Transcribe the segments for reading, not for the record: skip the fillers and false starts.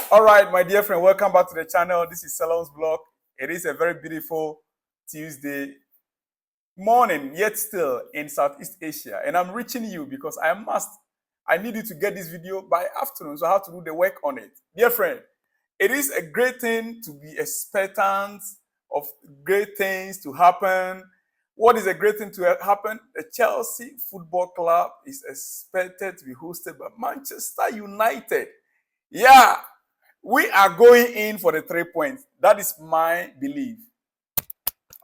All right, my dear friend, welcome back to the channel. This is Salon's Blog. It is a very beautiful Tuesday morning, yet still in Southeast Asia. And I'm reaching you because I need you to get this video by afternoon, so I have to do the work on it. Dear friend, it is a great thing to be expectant of great things to happen. What is a great thing to happen? The Chelsea Football Club is expected to be hosted by Manchester United. Yeah, we are going in for the 3 points. That is my belief.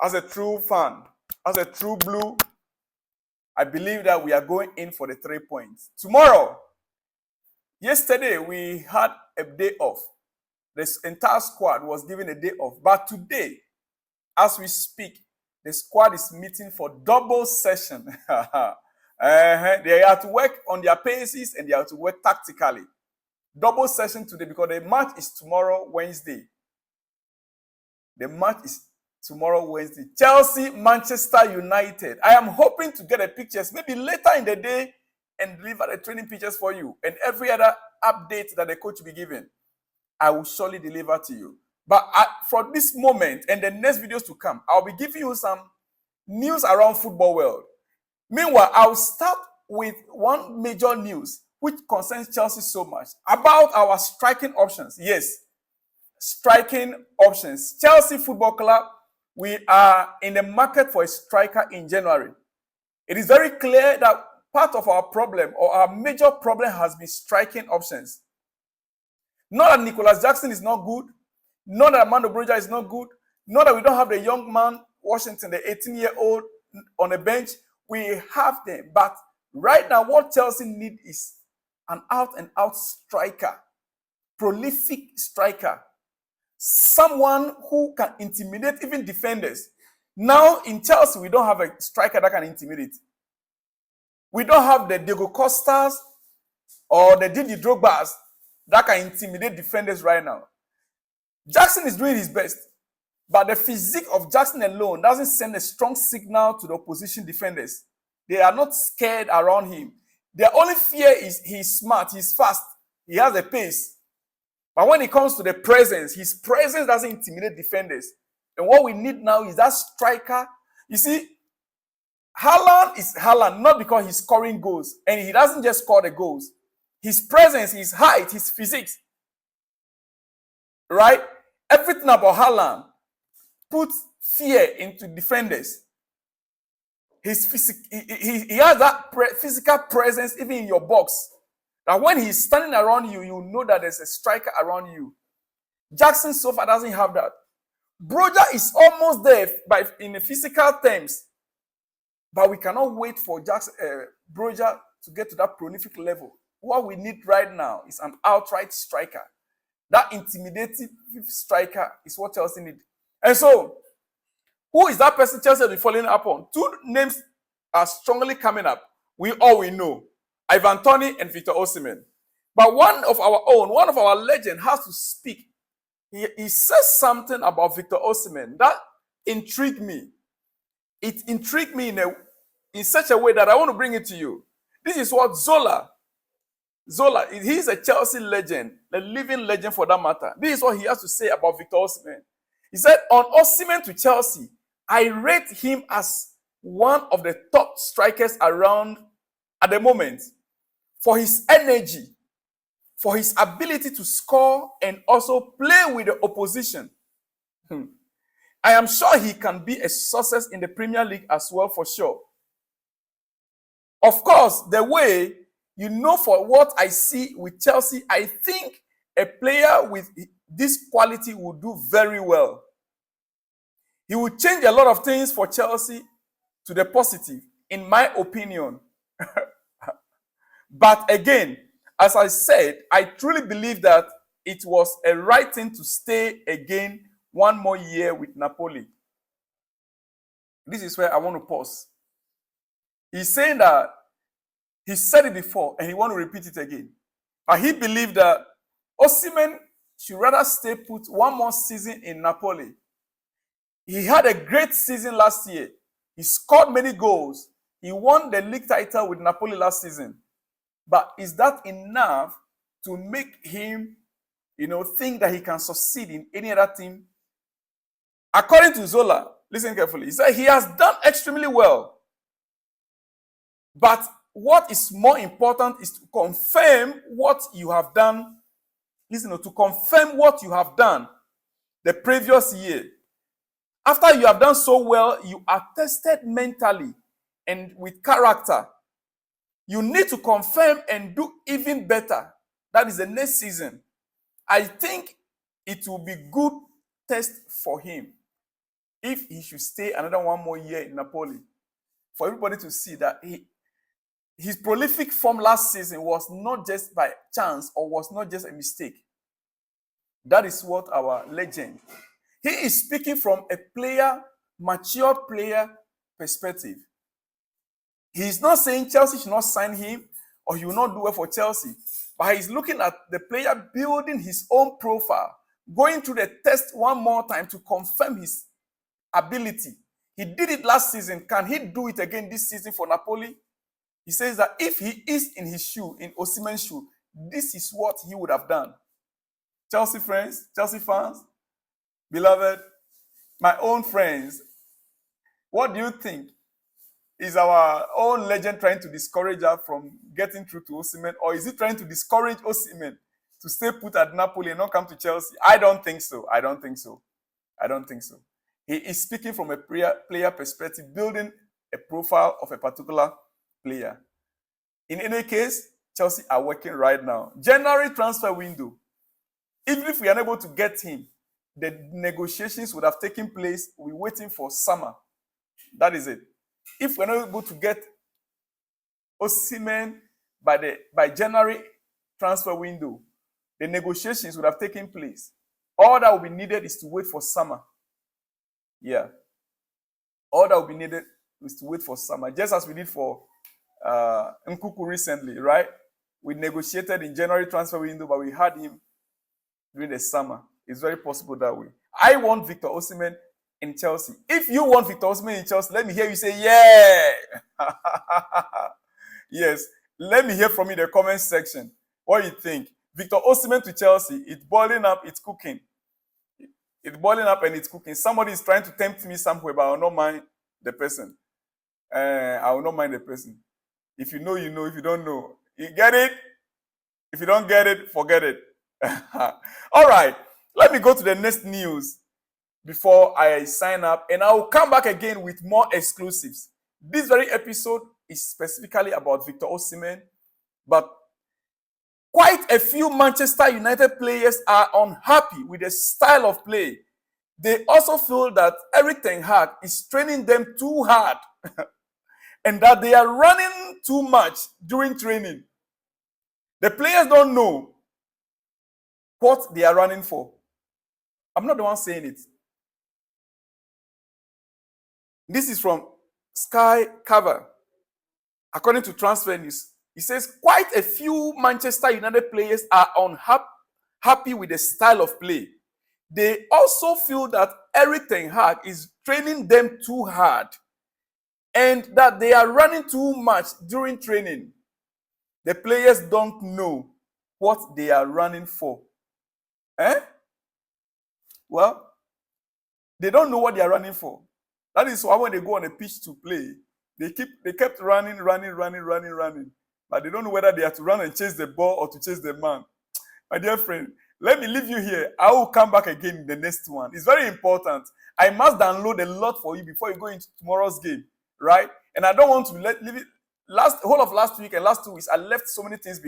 As a true fan, as a true blue, I believe that we are going in for the 3 points. Yesterday, we had a day off. This entire squad was given a day off. But today, as we speak, the squad is meeting for double session. They have to work on their paces and they have to work tactically. Double session today because the match is tomorrow, Wednesday. The match is tomorrow, Wednesday. Chelsea, Manchester United. I am hoping to get the pictures maybe later in the day and deliver the training pictures for you. And every other update that the coach will be giving, I will surely deliver to you. But for this moment and the next videos to come, I'll be giving you some news around football world. Meanwhile, I'll start with one major news which concerns Chelsea so much, about our striking options. Yes, striking options. Chelsea Football Club, we are in the market for a striker in January. It is very clear that part of our problem or our major problem has been striking options. Not that Nicholas Jackson is not good, not that Armando Broja is not good, not that we don't have the young man, Washington, the 18-year-old on the bench. We have them. But right now, what Chelsea need is an out-and-out striker, prolific striker, someone who can intimidate even defenders. Now, in Chelsea, we don't have a striker that can intimidate. We don't have the Diego Costas or the Didier Drogbas that can intimidate defenders right now. Jackson is doing his best, but the physique of Jackson alone doesn't send a strong signal to the opposition defenders. They are not scared around him. Their only fear is he's smart, he's fast, he has a pace. But when it comes to the presence, his presence doesn't intimidate defenders. And what we need now is that striker. You see, Haaland is Haaland not because he's scoring goals, and he doesn't just score the goals. His presence, his height, his physique, right? Everything about Haaland puts fear into defenders. His he has that physical presence even in your box. That when he's standing around you, you know that there's a striker around you. Jackson so far doesn't have that. Broja is almost there in the physical terms. But we cannot wait for Broja to get to that prolific level. What we need right now is an outright striker. That intimidating striker is what Chelsea need. And so, who is that person Chelsea will be following up on? Two names are strongly coming up. We know. Ivan Toney and Victor Osimhen. But one of our legends has to speak. He says something about Victor Osimhen that intrigued me. It intrigued me in such a way that I want to bring it to you. This is what Zola, he's a Chelsea legend, a living legend for that matter. This is what he has to say about Victor Osimhen. He said, on Osimhen to Chelsea, I rate him as one of the top strikers around at the moment for his energy, for his ability to score and also play with the opposition. I am sure he can be a success in the Premier League as well, for sure. Of course, the way, for what I see with Chelsea, I think a player with this quality will do very well. He will change a lot of things for Chelsea to the positive, in my opinion. But again, as I said, I truly believe that it was a right thing to stay again one more year with Napoli. This is where I want to pause. He's saying that he said it before and he want to repeat it again. But he believed that Osimhen should rather stay put one more season in Napoli. He had a great season last year. He scored many goals. He won the league title with Napoli last season. But is that enough to make him think that he can succeed in any other team. According to Zola, listen carefully, he said he has done extremely well. But what is more important is to confirm what you have done. Listen, to confirm what you have done the previous year. After you have done so well, you are tested mentally and with character. You need to confirm and do even better. That is the next season. I think it will be good test for him if he should stay another 1 more year in Napoli. For everybody to see that his prolific form last season was not just by chance or was not just a mistake. That is what our legend. He is speaking from a mature player perspective. He is not saying Chelsea should not sign him or he will not do well for Chelsea. But he's looking at the player building his own profile, going through the test 1 more time to confirm his ability. He did it last season. Can he do it again this season for Napoli? He says that if he is in his shoe, in Osimhen's shoe, this is what he would have done. Chelsea friends, Chelsea fans, beloved, my own friends, what do you think? Is our own legend trying to discourage her from getting through to Osimhen, or is he trying to discourage Osimhen to stay put at Napoli and not come to Chelsea? I don't think so. I don't think so. He is speaking from a player perspective, building a profile of a particular player. In any case, Chelsea are working right now. January transfer window. Even if we are unable to get him, the negotiations would have taken place. We're waiting for summer. That is it. If we're not able to get Osimhen by January transfer window, the negotiations would have taken place. All that will be needed is to wait for summer. Yeah. All that will be needed is to wait for summer. Just as we did for Nkuku recently, right? We negotiated in January transfer window, but we had him during the summer. It's very possible that way. I want Victor Osimhen in Chelsea. If you want Victor Osimhen in Chelsea, let me hear you say, yeah. Yes. Let me hear from you in the comment section. What do you think? Victor Osimhen to Chelsea, it's boiling up, it's cooking. It's boiling up and it's cooking. Somebody is trying to tempt me somewhere, but I will not mind the person. I will not mind the person. If you know, you know. If you don't know, you get it? If you don't get it, forget it. All right. Let me go to the next news before I sign up, and I will come back again with more exclusives. This very episode is specifically about Victor Osimhen, but quite a few Manchester United players are unhappy with the style of play. They also feel that Erik ten Hag is training them too hard and that they are running too much during training. The players don't know what they are running for. I'm not the one saying it. This is from Sky Cover. According to Transfer News, it says quite a few Manchester United players are unhappy with the style of play. They also feel that Erik ten Hag is training them too hard and that they are running too much during training. The players don't know what they are running for. Well, they don't know what they are running for. That is why when they go on a pitch to play, they kept running. But they don't know whether they have to run and chase the ball or to chase the man. My dear friend, let me leave you here. I will come back again in the next one. It's very important. I must download a lot for you before you go into tomorrow's game, right? And I don't want to leave it. Whole of last week and last 2 weeks, I left so many things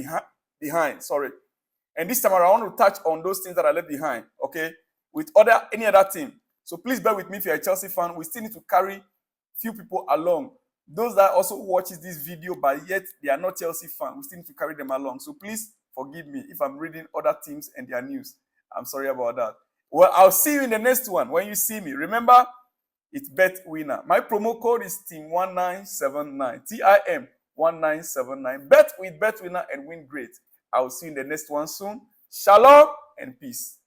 behind. Sorry. And this time I want to touch on those things that I left behind, okay? With any other team. So please bear with me if you're a Chelsea fan. We still need to carry few people along. Those that also watches this video, but yet they are not Chelsea fans, we still need to carry them along. So please forgive me if I'm reading other teams and their news. I'm sorry about that. Well, I'll see you in the next one when you see me. Remember, it's Bet Winner. My promo code is TIM1979. TIM1979. Bet with Bet Winner and win great. I will see you in the next one soon. Shalom and peace.